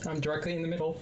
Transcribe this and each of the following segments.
I'm directly in the middle.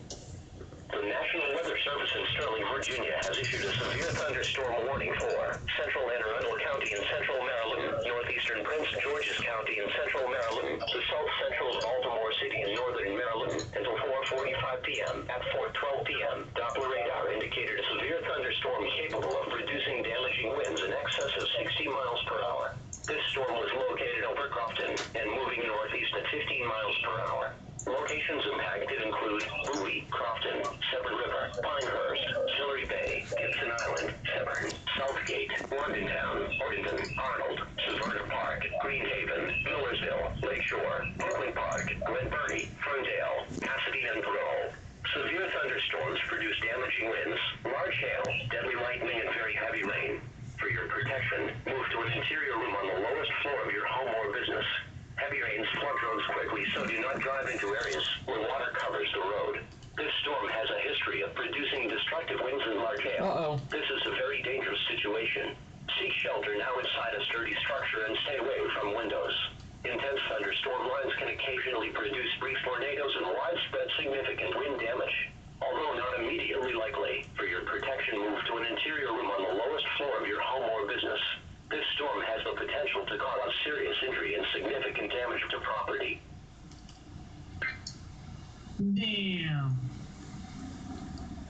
The National Weather Service in Sterling, Virginia has issued a severe thunderstorm warning for central Anne Arundel County and central Maryland, northeastern Prince George's County and central Maryland, to south central Baltimore City and northern Maryland until 4:45 p.m. At 4:12 p.m., Doppler radar indicated a severe thunderstorm capable of producing damaging winds in excess of 60 miles per hour. This storm was located over Crofton and moving northeast at 15 miles per hour. Locations impacted include Bowie, Crofton, Severn River, Pinehurst, Sillery Bay, Gibson Island, Severn, Southgate, Londontowne, Odenton, Arnold, Severna Park, Greenhaven, Millersville, Lakeshore, Brooklyn Park, Glen Burnie, Ferndale, Pasadena, and Parole. Severe thunderstorms produce damaging winds, large hail, deadly lightning, and very heavy rain. For your protection, move to an interior room on the lowest floor of your home or business. Heavy rains flood roads quickly, so do not drive into areas where water covers the road. This storm has a history of producing destructive winds and large hail. This is a very dangerous situation. Seek shelter now inside a sturdy structure and stay away from windows. Intense thunderstorm lines can occasionally produce brief tornadoes and widespread significant wind damage. Although not immediately likely, for your protection, move to an interior room on the lowest floor of your home or business. This storm has the potential to cause serious injury and significant damage to property. Damn.